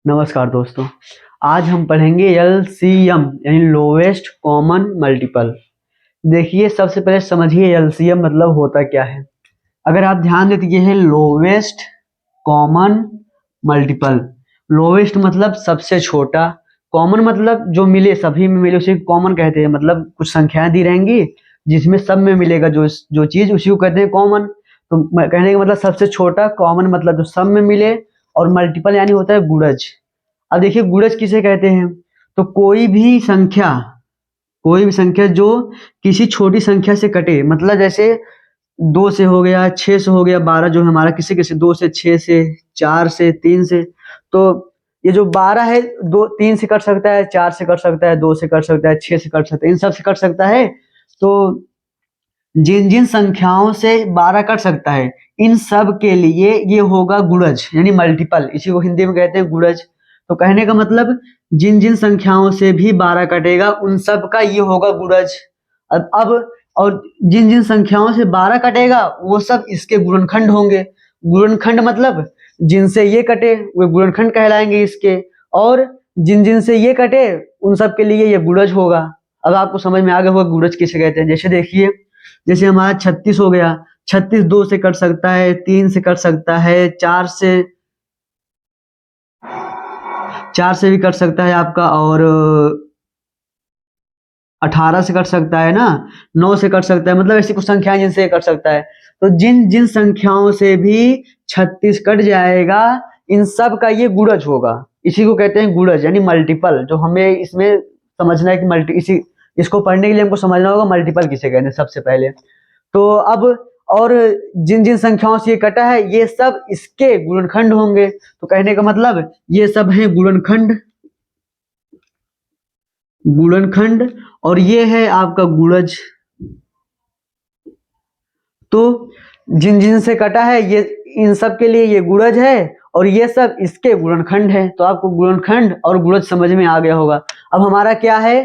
नमस्कार दोस्तों। आज हम पढ़ेंगे एलसीएम यानी लोवेस्ट कॉमन मल्टीपल। देखिए, सबसे पहले समझिए एलसीएम मतलब होता क्या है। अगर आप ध्यान दें तो ये है लोवेस्ट कॉमन मल्टीपल। लोवेस्ट मतलब सबसे छोटा, कॉमन मतलब जो मिले सभी में मिले उसे कॉमन कहते हैं। मतलब कुछ संख्याएं दी रहेंगी जिसमें सब में मिलेगा जो जो चीज, उसी को कहते हैं कॉमन। तो कहने का मतलब सबसे छोटा, कॉमन मतलब जो सब में मिले, और मल्टीपल यानी होता है गुणज। अब देखिए गुणज किसे कहते हैं। तो कोई भी संख्या जो किसी छोटी संख्या से कटे, मतलब जैसे 2 से हो गया, 6 से हो गया, 12 जो है हमारा किसी किसी 2 से, 6 से, 4 से, 3 से। तो ये जो 12 है, 3 से कट सकता है, 4 से कट सकता है, 2 से कट सकता है, 6 से कट सकता है, इन सब से कट सकता है। तो जिन जिन संख्याओं से 12 कट सकता है, इन सब के लिए ये होगा गुणज यानी मल्टीपल। इसी को हिंदी में कहते हैं गुणज। तो कहने का मतलब जिन जिन संख्याओं से भी 12 कटेगा उन सब का ये होगा गुणज। अब और जिन जिन संख्याओं से 12 कटेगा वो सब इसके गुणनखंड होंगे। गुणनखंड मतलब जिनसे ये कटे वे गुणनखंड कहलाएंगे इसके, और जिन जिन से ये कटे उन सब के लिए ये गुणज होगा। अब आपको समझ में आ गया होगा गुणज किसे कहते हैं। जैसे देखिए, जैसे हमारा 36 हो गया, 36 2 से कट सकता है, 3 से कट सकता है, 4 से भी कट सकता है आपका, और 18 से कट सकता है ना, 9 से कट सकता है। मतलब ऐसी कुछ संख्याएं जिनसे ये कट सकता है। तो जिन जिन संख्याओं से भी 36 कट जाएगा इन सब का ये गुणज होगा। इसी को कहते हैं गुणज यानी मल्टीपल। जो हमें इसमें समझना है कि इसको पढ़ने के लिए हमको समझना होगा मल्टीपल किसे कहते हैं सबसे पहले। तो अब और जिन जिन संख्याओं से ये कटा है ये सब इसके गुणनखंड होंगे। तो कहने का मतलब ये सब है गुणनखंड, गुणनखंड, और ये है आपका गुणज। तो जिन जिन से कटा है ये, इन सब के लिए ये गुणज है, और ये सब इसके गुणनखंड है। तो आपको गुणनखंड और गुणज समझ में आ गया होगा। अब हमारा क्या है,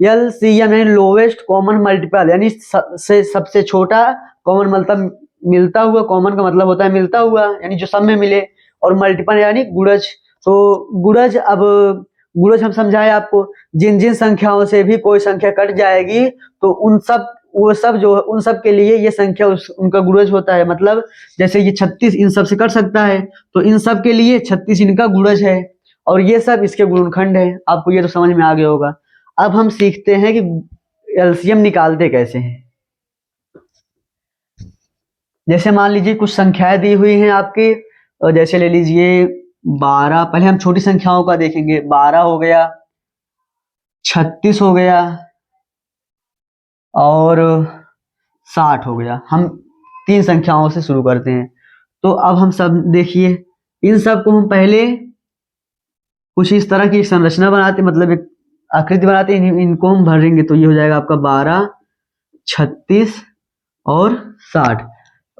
एलसीएम यानी लोवेस्ट कॉमन मल्टीपल, यानी सबसे छोटा कॉमन मतलब मिलता हुआ। कॉमन का मतलब होता है मिलता हुआ, यानी जो सब में मिले, और मल्टीपल यानी गुणज। तो गुणज, अब गुणज हम समझाए आपको, जिन जिन संख्याओं से भी कोई संख्या कट जाएगी तो उन सब, वो सब जो उन सब के लिए ये संख्या उनका गुणज होता है। मतलब जैसे ये 36 इन सब से कट सकता है, तो इन सब के लिए 36 इनका गुणज है, और ये सब इसके गुणनखंड है। आपको ये तो समझ में आ गया होगा। अब हम सीखते हैं कि एलसीएम निकालते कैसे हैं। जैसे मान लीजिए कुछ संख्याएं दी हुई हैं आपकी, जैसे ले लीजिए 12। पहले हम छोटी संख्याओं का देखेंगे। 12 हो गया, 36 हो गया, और 60 हो गया। हम 3 संख्याओं से शुरू करते हैं। तो अब हम सब देखिए, इन सब को हम पहले कुछ इस तरह की संरचना बनाते, मतलब एक आकृति बनाते हैं। इनको हम भरेंगे तो ये हो जाएगा आपका 12, 36 और 60।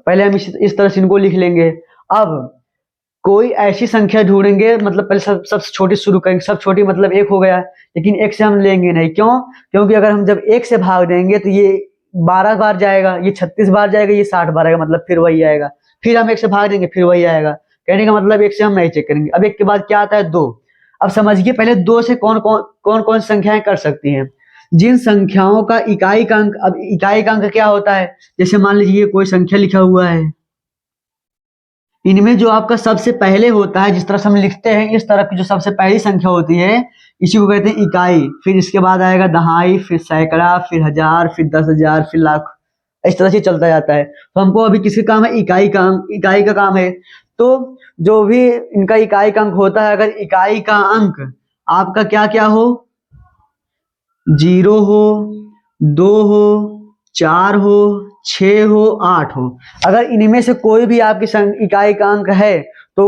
पहले हम इस तरह से इनको लिख लेंगे। अब कोई ऐसी संख्या ढूंढेंगे, मतलब पहले सबसे छोटी शुरू करेंगे। सब छोटी मतलब 1 हो गया, लेकिन 1 से हम लेंगे नहीं। क्यों? क्योंकि अगर हम जब 1 से भाग देंगे तो ये 12 बार जाएगा, ये 36 बार जाएगा, ये 60 बार आएगा, मतलब फिर वही आएगा। फिर हम 1 से भाग देंगे, फिर वही आएगा। कहने का मतलब 1 से हम नहीं चेक करेंगे। अब 1 के बाद क्या आता है? 2। अब समझिए पहले 2 से कौन कौन संख्याएं कर सकती हैं। जिन संख्याओं का इकाई का अंक, अब इकाई का अंक क्या होता है? जैसे मान लीजिए कोई संख्या लिखा हुआ है, इनमें जो आपका सबसे पहले होता है, जिस तरह से हम लिखते हैं इस तरह की जो सबसे पहली संख्या होती है, इसी को कहते हैं इकाई। फिर इसके बाद आएगा दहाई, फिर सैकड़ा, फिर हजार, फिर 10,000, फिर लाख। इस तरह से चलता जाता है। तो हमको अभी किसका काम है? इकाई का काम है। तो जो भी इनका इकाई का अंक होता है, अगर इकाई का अंक आपका क्या क्या हो, 0 हो, 2 हो, 4 हो, 6 हो, 8 हो, अगर इनमें से कोई भी आपकी इकाई का अंक है तो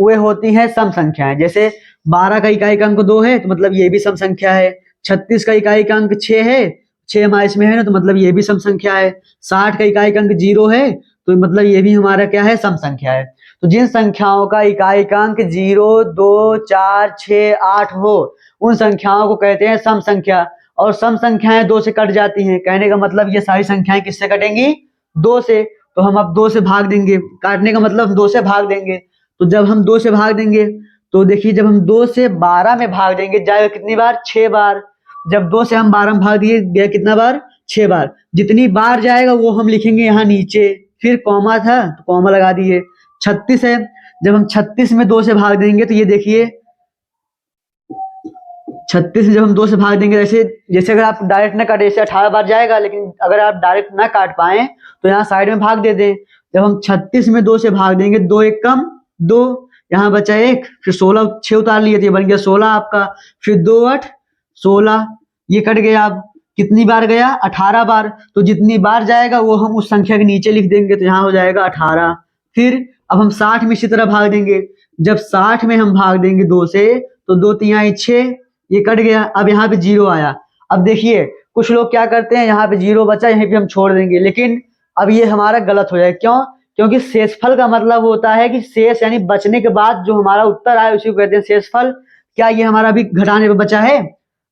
वे होती हैं सम संख्याएं। जैसे 12 का इकाई का अंक 2 है तो मतलब ये भी सम संख्या है। 36 का इकाई का अंक 6 है, 6 हमारे इसमें है ना, तो मतलब ये भी सम संख्या है। 60 का इकाई का अंक 0 है तो मतलब ये भी हमारा क्या है? सम संख्या है। तो जिन संख्याओं का इकाई का अंक 0, 2, 4, 6, 8 हो, उन संख्याओं को कहते हैं सम संख्या। और सम संख्याएं 2 से कट जाती हैं। कहने का मतलब ये सारी संख्याएं किससे कटेंगी? 2 से। तो हम अब 2 से भाग देंगे। काटने का मतलब 2 से भाग देंगे। तो जब हम 2 से भाग देंगे तो देखिए जब हम 2 से 12 में भाग देंगे जाएगा कितनी बार, 6 बार। जब 2 से हम 12 में भाग दिए गया कितना बार, 6 बार। जितनी बार जाएगा वो हम लिखेंगे यहाँ नीचे, फिर कॉमा था तो कॉमा लगा दिए। 36 है, जब हम 36 में 2 से भाग देंगे तो ये देखिए 36 जब हम 2 से भाग देंगे, जैसे जैसे अगर आप डायरेक्ट ना काटे, जैसे 18 बार जाएगा, लेकिन अगर आप डायरेक्ट ना काट पाए तो यहाँ साइड में भाग दे दें। जब हम 36 में 2 से भाग देंगे, 2 एक कम 2, यहाँ बचा 1, फिर 16 6 उतार लिए थे, बन गया 16 आपका। फिर 2 8 16, ये कट गया। अब कितनी बार गया, 18 बार। तो जितनी बार जाएगा वो हम उस संख्या के नीचे लिख देंगे, तो यहाँ हो जाएगा 18। फिर अब हम 60 में इसी तरह भाग देंगे। जब 60 में हम भाग देंगे 2 से, तो 2 3 6, ये कट गया। अब यहाँ पे 0 आया। अब देखिए कुछ लोग क्या करते हैं, यहाँ पे 0 बचा, यहीं पे हम छोड़ देंगे, लेकिन अब ये हमारा गलत हो जाएगा। क्यों? क्योंकि शेषफल का मतलब होता है कि शेष यानी बचने के बाद जो हमारा उत्तर आए उसी को कहते हैं शेषफल। क्या ये हमारा अभी घटाने पे बचा है?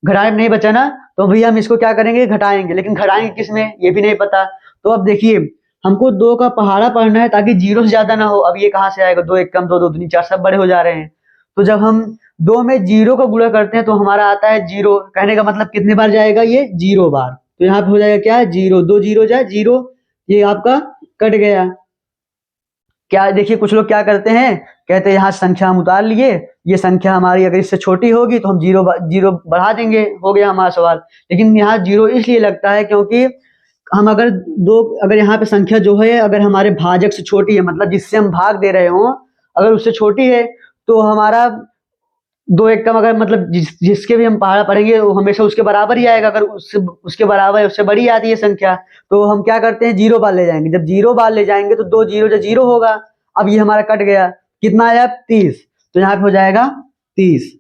घटाने पे नहीं बचा ना, तो भैया हम इसको क्या करेंगे, घटाएंगे। लेकिन घटाएंगे किस में, ये भी नहीं पता। तो अब देखिए हमको 2 का पहाड़ा पढ़ना है ताकि 0 से ज्यादा ना हो। अब ये कहाँ से आएगा, 2 एक कम 2, 2 दूनी 4, सब बड़े हो जा रहे हैं। तो जब हम 2 में 0 का गुणा करते हैं तो हमारा आता है 0। कहने का मतलब कितने बार जाएगा, ये 0 बार। तो यहाँ पे हो जाएगा क्या, 0, 2 0 जाए 0, ये आपका कट गया। क्या देखिए कुछ लोग क्या करते हैं, कहते हैं यहाँ संख्या हम उतार लिए, ये संख्या हमारी अगर इससे छोटी होगी तो हम 0 बढ़ा देंगे, हो गया हमारा सवाल। लेकिन यहाँ 0 इसलिए लगता है क्योंकि हम अगर यहाँ पे संख्या जो है अगर हमारे भाजक से छोटी है, मतलब जिससे हम भाग दे रहे हो अगर उससे छोटी है, तो हमारा 2 एक कम अगर मतलब जिसके भी हम पहाड़ा पढ़ेंगे वो हमेशा उसके बराबर ही आएगा। अगर उसके बराबर है, उससे बड़ी आती है संख्या, तो हम क्या करते हैं, 0 बार ले जाएंगे। जब 0 बार ले जाएंगे तो 2 0 0 होगा। अब ये हमारा कट गया, कितना आया 30, तो यहाँ पे हो जाएगा 30।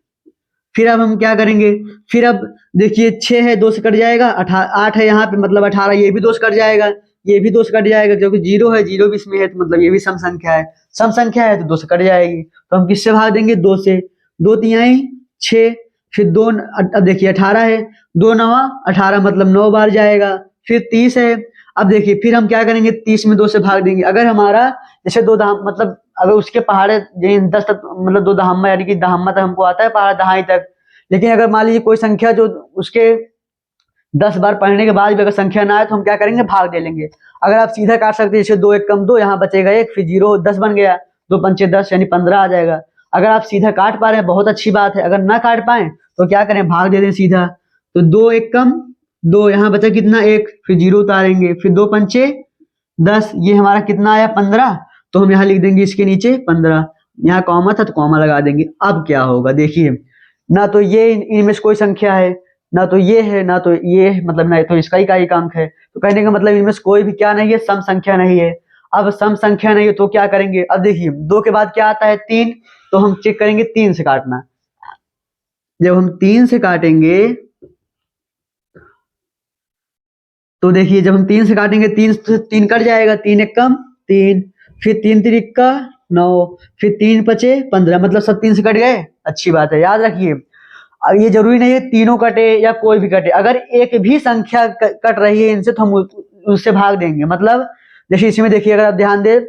फिर अब हम क्या करेंगे, फिर अब देखिए 6 है, 2 से कट जाएगा। 8 है यहाँ पे, मतलब 18, ये भी 2 से कट जाएगा, ये भी 2 से कट जाएगा, क्योंकि 0 है, 0 भी इसमें है, तो मतलब ये भी सम संख्या है। सम संख्या है तो 2 से कट जाएगी। तो हम किससे भाग देंगे, 2 से। 2 3 6, फिर 2, अब देखिए 18 है, 2 9 18, मतलब 9 बार जाएगा। फिर 30 है। अब देखिए फिर हम क्या करेंगे, 30 में 2 से भाग देंगे। अगर हमारा जैसे मतलब अगर उसके पहाड़े 10 तक, मतलब 2 दहामा यानी कि दहामा तक हमको आता है पहाड़ा, दहाई तक। लेकिन अगर मान लीजिए कोई संख्या जो उसके 10 बार पढ़ने के बाद भी अगर संख्या ना आए तो हम क्या करेंगे, भाग दे लेंगे। अगर आप सीधा काट सकते हैं, जैसे 2 एक कम 2, यहाँ बचेगा 1, फिर 0 10 बन गया, 2 पंचे 10 यानी 15 आ जाएगा। अगर आप सीधा काट पा रहे हैं बहुत अच्छी बात है, अगर ना काट पाए तो क्या करें, भाग दे दें सीधा। तो 2 एक कम 2, यहाँ बचा कितना 1, फिर 0 उतारेंगे, फिर 2 पंचे 10, ये हमारा कितना आया 15। तो हम यहाँ लिख देंगे इसके नीचे 15, यहाँ कॉमा था तो कॉमा लगा देंगे। अब क्या होगा देखिए, ना तो ये इनमें से कोई संख्या है, ना तो ये है, ना तो ये है, मतलब ना तो इसका ही का एक अंक है। तो कहने का मतलब इनमें से कोई भी क्या नहीं है, सम संख्या नहीं है। अब सम संख्या नहीं है तो क्या करेंगे, अब देखिए 2 के बाद क्या आता है 3, तो हम चेक करेंगे 3 से काटना। जब हम 3 से काटेंगे तो देखिए जब हम 3 से काटेंगे, 3 से 3 कट जाएगा, 3 एक कम 3, फिर 3 3 का 9, फिर 3 पचे 15, मतलब सब 3 से कट गए। अच्छी बात है, याद रखिए। अब ये जरूरी नहीं है तीनों कटे या कोई भी कटे, अगर एक भी संख्या कट रही है इनसे तो हम उससे भाग देंगे। मतलब जैसे इसमें देखिए अगर आप ध्यान दें,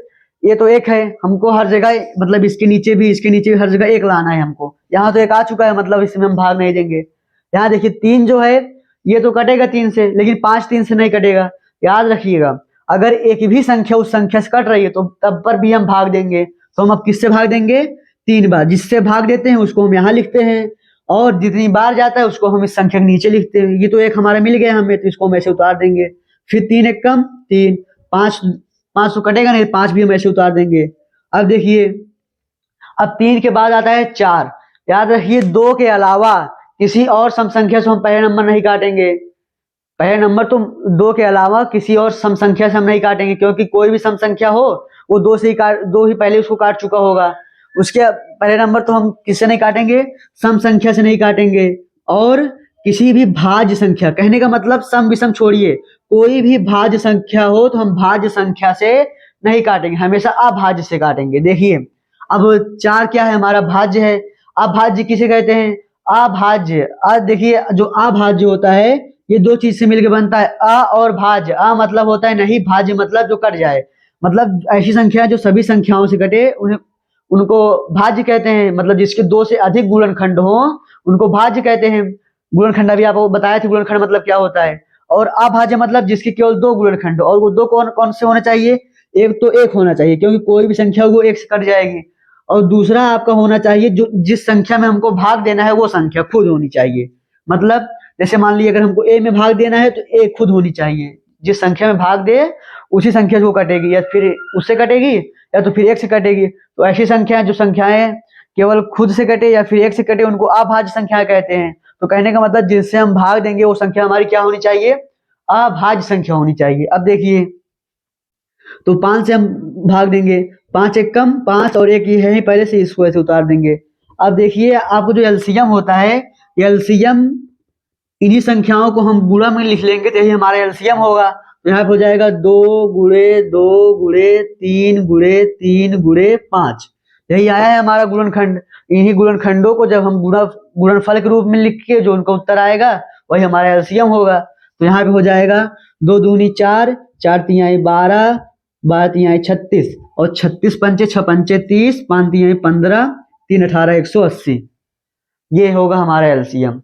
ये तो 1 है, हमको हर जगह मतलब इसके नीचे भी हर जगह 1 लाना है हमको। यहाँ तो 1 आ चुका है, मतलब इसमें हम भाग नहीं देंगे। यहाँ देखिए 3 जो है ये तो कटेगा 3 से, लेकिन 5 3 से नहीं कटेगा। याद रखिएगा, अगर एक भी संख्या उस संख्या से कट रही है तो तब पर भी हम भाग देंगे। तो हम अब किससे भाग देंगे, 3 बार। जिससे भाग देते हैं उसको हम यहाँ लिखते हैं, और जितनी बार जाता है उसको हम इस संख्या के नीचे लिखते हैं। ये तो 1 हमारा मिल गया हमें, तो इसको हम ऐसे उतार देंगे। फिर 3 एक कम 3, 5 5 तो कटेगा नहीं, 5 भी हम ऐसे उतार देंगे। अब देखिए अब 3 के बाद आता है 4। याद रखिए 2 के अलावा किसी और सम संख्या से हम पहले नंबर नहीं काटेंगे। पहले नंबर तो 2 के अलावा किसी और सम संख्या से हम नहीं काटेंगे, क्योंकि कोई भी सम संख्या हो वो 2 ही पहले उसको काट चुका होगा। उसके पहले नंबर तो हम किससे नहीं काटेंगे, सम संख्या से नहीं काटेंगे। और किसी भी भाज्य संख्या, कहने का मतलब सम विषम छोड़िए, कोई भी भाज्य संख्या हो तो हम भाज्य संख्या से नहीं काटेंगे, हमेशा अभाज्य से काटेंगे। देखिए अब 4 क्या है, हमारा भाज्य है। अभाज्य किसे कहते हैं, अभाज्य। देखिए जो अभाज्य होता है ये 2 चीज से मिलकर बनता है, अ और भाज्य। अ मतलब होता है नहीं, भाज्य मतलब जो कट जाए, मतलब ऐसी संख्या जो सभी संख्याओं से कटे उनको भाज्य कहते हैं, मतलब जिसके दो से अधिक गुणनखंड हो उनको भाज्य कहते हैं। गुणनखंड अभी आपको बताया था गुणनखंड मतलब क्या होता है। और अभाज्य मतलब जिसके केवल दो गुणनखंड, और वो दो कौन कौन से होने चाहिए, एक तो एक होना चाहिए क्योंकि कोई भी संख्या वो एक से कट जाएगी, और दूसरा आपका होना चाहिए जो जिस संख्या में हमको भाग देना है वो संख्या खुद होनी चाहिए। मतलब जैसे मान लीजिए अगर हमको ए में भाग देना है तो ए खुद होनी चाहिए, जिस संख्या में भाग दे उसी संख्या से वो कटेगी, या फिर उससे कटेगी या तो फिर एक से कटेगी। तो ऐसी संख्याएं जो संख्याएं केवल खुद से कटे या फिर एक से कटे उनको अभाज्य संख्या कहते हैं। तो कहने का मतलब जिससे हम भाग देंगे वो संख्या हमारी क्या होनी चाहिए, अभाज्य संख्या होनी चाहिए। अब देखिए, तो 5 से हम भाग देंगे, 5 एक कम 5 और एक ये है ही पहले से, इसको ऐसे उतार देंगे। अब देखिए आपको जो एलसीएम होता है, एलसीएम इन्हीं संख्याओं को हम गुणा में लिख लेंगे तो यही हमारा एलसीएम होगा। तो यहाँ पे हो जाएगा 2 × 2 × 3 × 3 × 5, यही आया है हमारा गुणनखंड। इन्हीं गुणनखंडों को जब हम गुणनफल के रूप में लिख के जो उनका उत्तर आएगा वही हमारा एलसीएम होगा। तो यहाँ पे हो जाएगा 2 दूनी 4, 4 तिहाई 12, 12 तिहाई 36, और 36 पंचे 6 पंचे 30, 5 तिहाई 15, 3 18 180। ये होगा हमारा एलसीएम।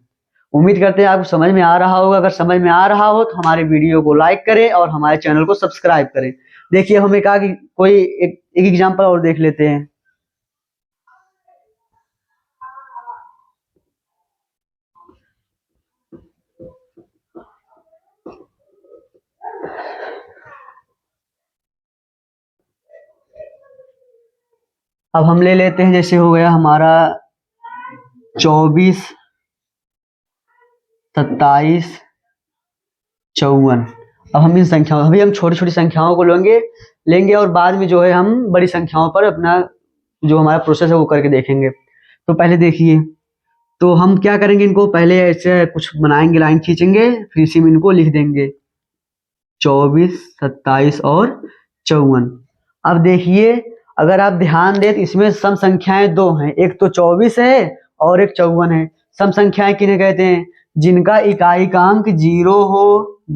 उम्मीद करते हैं आपको समझ में आ रहा होगा। अगर समझ में आ रहा हो तो हमारे वीडियो को लाइक करें और हमारे चैनल को सब्सक्राइब करें। देखिए हमें कहा कि कोई एक एग्जांपल और देख लेते हैं। अब हम ले लेते हैं, जैसे हो गया हमारा 24, 27, 54। अब हम इन संख्याओं, अभी हम छोटी छोटी संख्याओं को लेंगे और बाद में जो है हम बड़ी संख्याओं पर अपना जो हमारा प्रोसेस है वो करके देखेंगे। तो पहले देखिए, तो हम क्या करेंगे, इनको पहले ऐसे कुछ बनाएंगे, लाइन खींचेंगे, फिर इसी में इनको लिख देंगे 24, 27 और 54। अब देखिए अगर आप ध्यान दें तो इसमें सम संख्याएं दो हैं, एक तो 24 है और एक 54 है। सम संख्याएं किन्हें कहते हैं, जिनका इकाई का अंक 0 हो,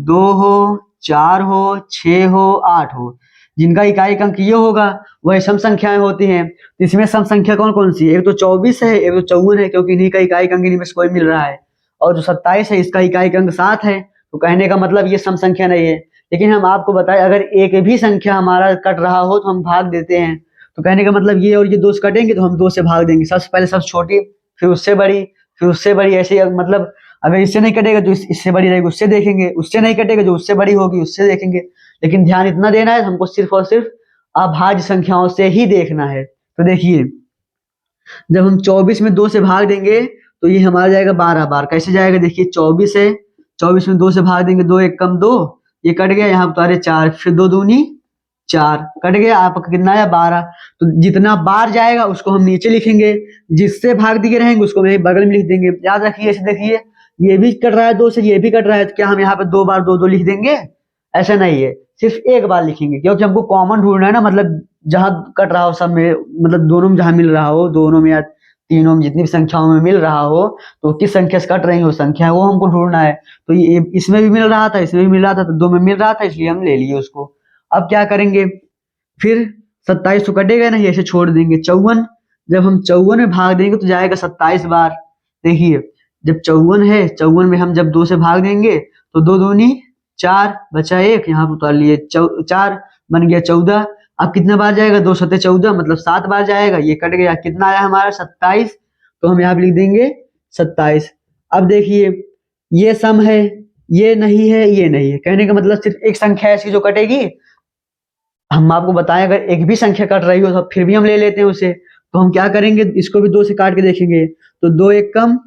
2 हो, 4 हो, 6 हो, 8 हो, जिनका इकाई का अंक ये होगा वह सम संख्याएं होती हैं। तो इसमें सम संख्या कौन कौन सी है, एक तो 24 है, एक तो 54 है, क्योंकि इन्हीं का इकाई का अंक इन्हीं में से कोई मिल रहा है। और जो 27 है इसका इकाई का अंक 7 है, तो कहने का मतलब ये सम संख्या नहीं है। लेकिन हम आपको बताएं अगर एक भी संख्या हमारा कट रहा हो तो हम भाग देते हैं। तो कहने का मतलब ये और ये 2 से कटेंगे तो हम 2 से भाग देंगे, सबसे पहले सबसे छोटी, फिर उससे बड़ी, फिर उससे बड़ी, ऐसे ही। मतलब अगर इससे नहीं कटेगा तो इससे बड़ी रहेगी उससे देखेंगे, उससे नहीं कटेगा जो उससे बड़ी होगी उससे देखेंगे। लेकिन ध्यान इतना देना है हमको सिर्फ और सिर्फ अभाज्य संख्याओं से ही देखना है। तो देखिए जब हम 24 में 2 से भाग देंगे तो ये हमारा जाएगा 12 बार। कैसे जाएगा, देखिए 24 है, 24 में 2 से भाग देंगे, 2 एक कम 2, ये कट गया, यहाँ उतारे 4, फिर 2 दूनी 4, कट गया, आपका कितना आया 12। तो जितना बार जाएगा उसको हम नीचे लिखेंगे, जिससे भाग दिए रहेंगे उसको हम बगल में लिख देंगे। याद रखिए, ऐसे देखिए ये भी कट रहा है 2 से, ये भी कट रहा है, तो क्या हम यहाँ पे 2 बार 2 2 लिख देंगे, ऐसा नहीं है, सिर्फ एक बार लिखेंगे, क्योंकि हमको कॉमन ढूंढना है ना। मतलब जहां कट रहा हो सब में, मतलब दोनों में जहां मिल रहा हो, दोनों में या तीनों में जितनी भी संख्याओं में मिल रहा हो, तो किस संख्या से कट रही हो संख्या वो हमको ढूंढना है। तो ये इसमें भी मिल रहा था, इसमें भी मिल रहा था, तो 2 में मिल रहा था इसलिए हम ले लिए उसको। अब क्या करेंगे, फिर 27 तो कटेगा नहीं, ऐसे छोड़ देंगे। 54, जब हम 54 में भाग देंगे तो जाएगा 27 बार। देखिए जब 54 है, 54 में हम जब 2 से भाग देंगे तो 2 दूनी 4, बचा 1, यहाँ पर उतार लिए 4, बन गया 14। अब कितना बार जाएगा, 2 सत्ते 14, मतलब 7 बार जाएगा, ये कट गया, कितना आया हमारा 27, तो हम यहाँ पे लिख देंगे 27। अब देखिए ये सम है, ये नहीं है, ये नहीं है, कहने का मतलब सिर्फ एक संख्या ऐसी जो कटेगी। हम आपको बताएं अगर एक भी संख्या कट रही हो तो फिर भी हम ले लेते हैं उसे। तो हम क्या करेंगे, इसको भी 2 से काट के देखेंगे, तो 2 एक कम,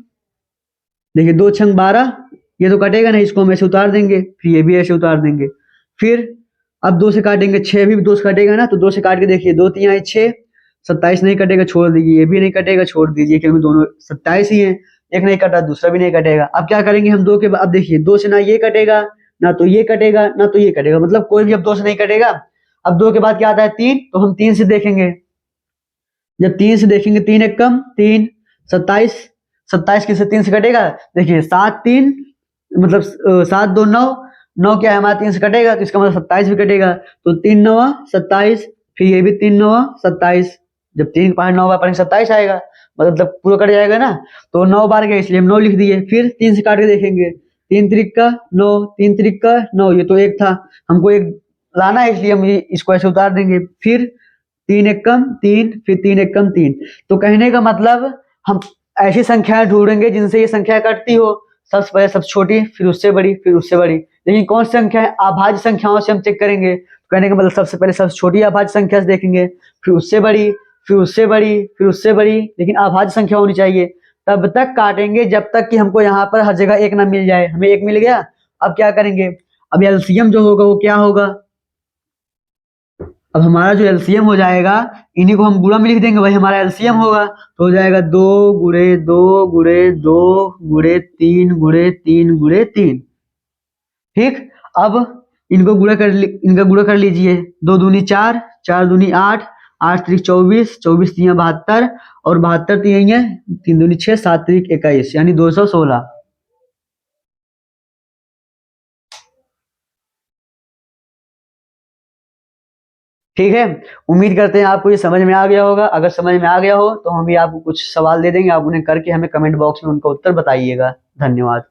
देखिए 2 छंग 12, ये तो कटेगा नहीं, इसको हम ऐसे उतार देंगे, फिर ये भी ऐसे उतार देंगे। फिर अब 2 से काटेंगे, 6 भी 2 से कटेगा ना, तो 2 से काट के देखिए, 2 3 6, 27 नहीं कटेगा, छोड़ दीजिए, ये भी नहीं कटेगा, छोड़ दीजिए, क्योंकि दोनों 27 ही हैं, एक नहीं कटा दूसरा भी नहीं कटेगा। अब क्या करेंगे हम 2 के बाद, अब देखिए 2 से ना ये कटेगा, ना तो ये कटेगा, ना तो ये कटेगा, मतलब कोई भी अब 2 से नहीं कटेगा। अब 2 के बाद क्या आता है 3, तो हम 3 से देखेंगे, जब 3 से देखेंगे, 3 एक कम 3, 27, 27 किससे 3 से कटेगा, देखिए 7 3, मतलब 7 2 9, 9 क्या है हमारा 3 से कटेगा, तो इसका मतलब 27 भी कटेगा, तो 3 9 27, फिर ये भी 3 9 27, जब 3 5 9 बार पढ़ेंगे 27 आएगा, मतलब पूरा कट जाएगा ना। तो 9 बार गए इसलिए हम 9 लिख दिए। फिर 3 से काट के देखेंगे, 3 त्रिक का 9, 3 त्रिक का 9, ये तो 1 था, हमको 1 लाना है इसलिए हम इसको ऐसे उतार देंगे। फिर 3 एक कम 3, फिर 3 एक कम 3। तो कहने का मतलब हम ऐसी संख्याएं ढूंढेंगे जिनसे ये संख्या कटती हो, सबसे पहले सबसे छोटी, फिर उससे बड़ी, फिर उससे बड़ी। लेकिन कौन सी संख्या है, अभाज्य संख्याओं से हम चेक करेंगे। तो कहने का मतलब सबसे पहले सबसे छोटी अभाज्य संख्या से देखेंगे, फिर उससे बड़ी, फिर उससे बड़ी, फिर उससे बड़ी, लेकिन अभाज्य संख्या होनी चाहिए। तब तक काटेंगे जब तक कि हमको यहाँ पर हर जगह 1 ना मिल जाए। हमें 1 मिल गया, अब क्या करेंगे, अब एलसीएम जो होगा वो क्या होगा, अब हमारा जो एलसीएम हो जाएगा, इन्हीं को हम गुणा में लिख देंगे, वही हमारा एलसीएम होगा। तो हो जाएगा 2 गुणे 2 गुणे 2 गुणे 3 गुणे 3 गुणे 3। ठीक, अब इनका गुणा कर लीजिए। 2 दूनी 4, 4 दूनी 8, 8 त्रिक 24, 24 तिया 72, और 72 तिया 3 दूनी 6, 7 त्रिक 21, यानी 216। ठीक है, उम्मीद करते हैं आपको ये समझ में आ गया होगा। अगर समझ में आ गया हो तो हम भी आपको कुछ सवाल दे देंगे, आप उन्हें करके हमें कमेंट बॉक्स में उनका उत्तर बताइएगा। धन्यवाद।